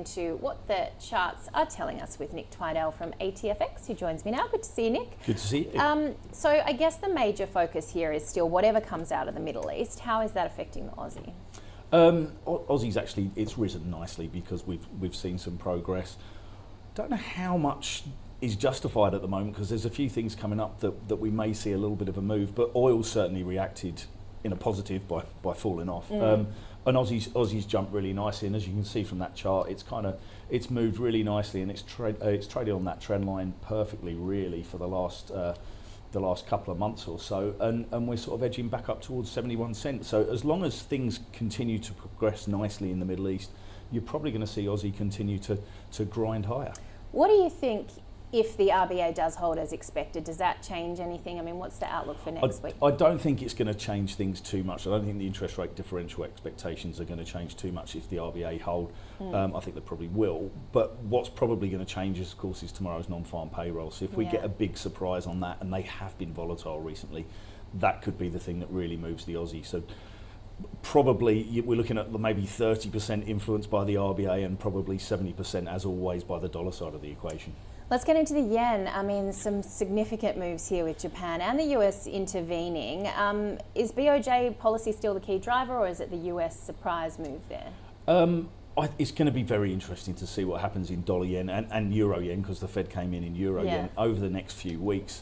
into what the charts are telling us with Nick Twidale from ATFX, who joins me now. Good to see you, Nick. Good to see you. So I guess the major focus here is still whatever comes out of the Middle East. How is that affecting the Aussie? Aussie's actually, it's risen nicely because we've seen some progress. Don't know how much is justified at the moment because there's a few things coming up that we may see a little bit of a move, but oil certainly reacted in a positive by falling off. And Aussie's jumped really nicely, and as you can see from that chart, it's moved really nicely, and it's traded on that trend line perfectly, really, for the last couple of months or so, and we're sort of edging back up towards 71 cents. So as long as things continue to progress nicely in the Middle East, you're probably going to see Aussie continue to grind higher. What do you think? If the RBA does hold as expected, does that change anything? I mean, what's the outlook for next week? I don't think it's going to change things too much. I don't think the interest rate differential expectations are going to change too much if the RBA hold. I think they probably will. But what's probably going to change, of course, is tomorrow's non-farm payrolls. So if we get a big surprise on that, and they have been volatile recently, that could be the thing that really moves the Aussie. So probably we're looking at maybe 30% influenced by the RBA and probably 70%, as always, by the dollar side of the equation. Let's get into the yen. I mean, some significant moves here with Japan and the US intervening. Is BOJ policy still the key driver, or is it the US surprise move there? It's going to be very interesting to see what happens in dollar yen and euro yen, because the Fed came in euro yen over the next few weeks.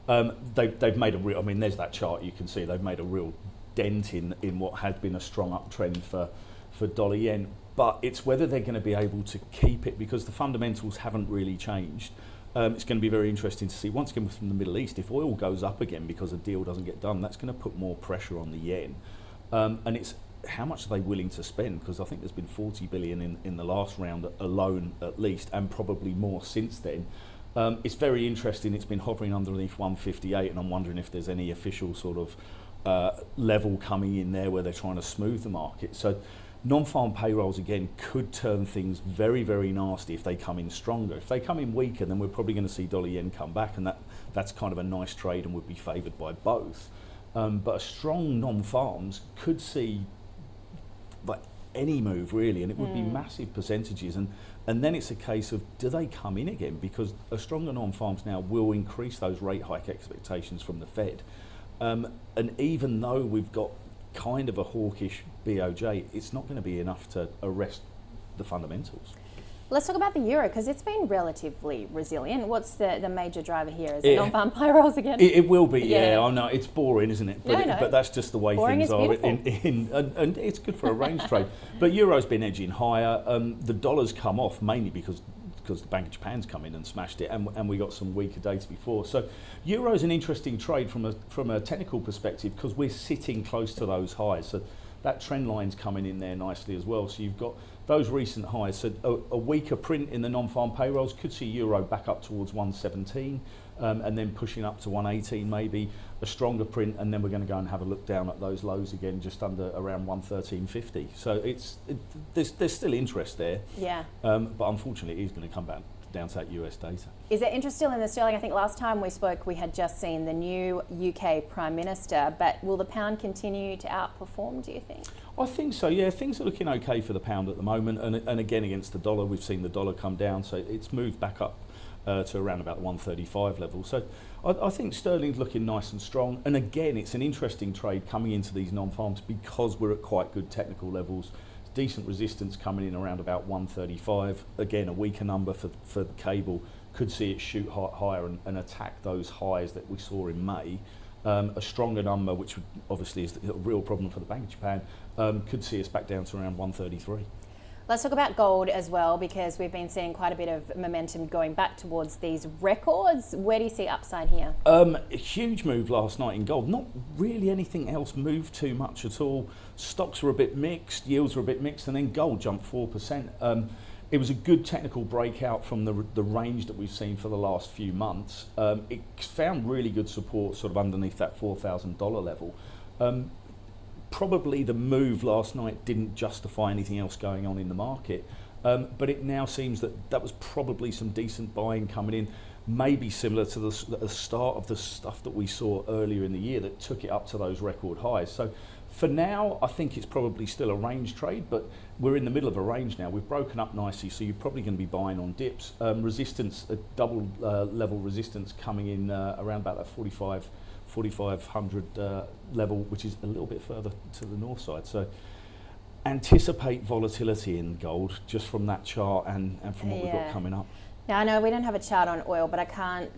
They've made a real, I mean, there's that chart you can see, they've made a real dent in what had been a strong uptrend for dollar yen. But it's whether they're going to be able to keep it, because the fundamentals haven't really changed. It's going to be very interesting to see, once again from the Middle East, if oil goes up again because a deal doesn't get done, that's going to put more pressure on the yen. And it's how much are they willing to spend, because I think there's been 40 billion in the last round alone at least, and probably more since then. It's very interesting. It's been hovering underneath 158, and I'm wondering if there's any official sort of level coming in there where they're trying to smooth the market. So non-farm payrolls, again, could turn things very, very nasty if they come in stronger. If they come in weaker, then we're probably going to see dollar yen come back, and that's kind of a nice trade and would be favoured by both. But a strong non-farms could see like any move, really, and it would be massive percentages. And then it's a case of, do they come in again? Because a stronger non-farms now will increase those rate hike expectations from the Fed. And even though we've got kind of a hawkish BOJ, it's not going to be enough to arrest the fundamentals. Let's talk about the euro, because it's been relatively resilient. What's the major driver here? Is it non-farm payrolls again? It will be, yeah. I know it's boring, isn't it? But, no. But that's just the way boring things are. And it's good for a range trade. But euro's been edging higher. The dollar's come off mainly because the Bank of Japan's come in and smashed it, and we got some weaker data before. So euro's an interesting trade from a technical perspective, because we're sitting close to those highs. So that trend line's coming in there nicely as well. So you've got those recent highs. So a weaker print in the non-farm payrolls could see euro back up towards 117, and then pushing up to 118 maybe. A stronger print, and then we're going to go and have a look down at those lows again, just under around 113.50. So there's still interest there. Yeah. But unfortunately, it is going to come back down to that US data. Is there interest still in the sterling? I think last time we spoke, we had just seen the new UK Prime Minister, but will the pound continue to outperform, do you think? I think so, yeah. Things are looking okay for the pound at the moment, and again against the dollar, we've seen the dollar come down, so it's moved back up to around about the 135 level. So I think sterling's looking nice and strong, and again, it's an interesting trade coming into these non-farms because we're at quite good technical levels. Decent resistance coming in around about 135. Again, a weaker number for the cable. Could see it shoot higher and attack those highs that we saw in May. A stronger number, which obviously is a real problem for the Bank of Japan, could see us back down to around 133. Let's talk about gold as well, because we've been seeing quite a bit of momentum going back towards these records. Where do you see upside here? A huge move last night in gold. Not really anything else moved too much at all. Stocks were a bit mixed, yields were a bit mixed, and then gold jumped 4%. It was a good technical breakout from the range that we've seen for the last few months. It found really good support sort of underneath that $4,000 level. Probably the move last night didn't justify anything else going on in the market, but it now seems that was probably some decent buying coming in. maybe similar to the start of the stuff that we saw earlier in the year that took it up to those record highs. So for now, I think it's probably still a range trade, but we're in the middle of a range now. We've broken up nicely, so you're probably going to be buying on dips. Resistance, a double level resistance coming in around about that 4,500 level, which is a little bit further to the north side. So anticipate volatility in gold just from that chart and from what we've got coming up. Now, I know we don't have a chart on oil, but I can't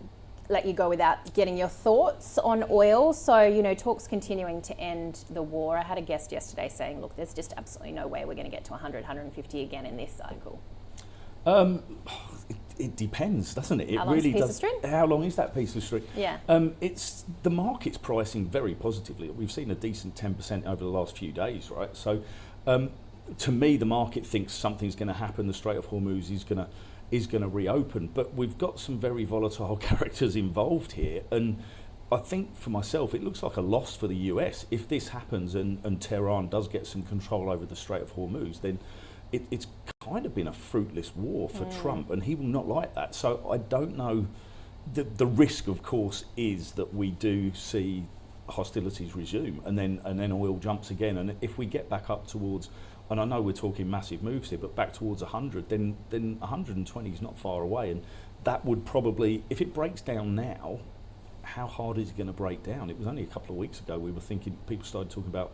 let you go without getting your thoughts on oil. So, you know, talks continuing to end the war. I had a guest yesterday saying, look, there's just absolutely no way we're going to get to 100, 150 again in this cycle. It depends, doesn't it? How long is a piece of string? How long is that piece of string? Yeah. It's the market's pricing very positively. We've seen a decent 10% over the last few days, right? So, to me, the market thinks something's going to happen. The Strait of Hormuz is going to reopen, but we've got some very volatile characters involved here, and I think for myself, it looks like a loss for the US if this happens and Tehran does get some control over the Strait of Hormuz. Then it's kind of been a fruitless war for Trump, and he will not like that. So I don't know. The risk, of course, is that we do see hostilities resume, and then oil jumps again. And if we get back up towards, and I know we're talking massive moves here, but back towards 100, then 120 is not far away, and that would probably, if it breaks down now, how hard is it going to break down? It was only a couple of weeks ago we were thinking, people started talking about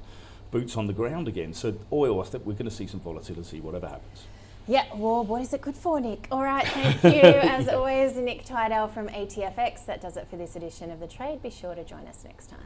boots on the ground again. So oil, I think we're going to see some volatility, whatever happens. Yeah, well, what is it good for, Nick? All right, thank you. As always, Nick Twidale from ATFX. That does it for this edition of The Trade. Be sure to join us next time.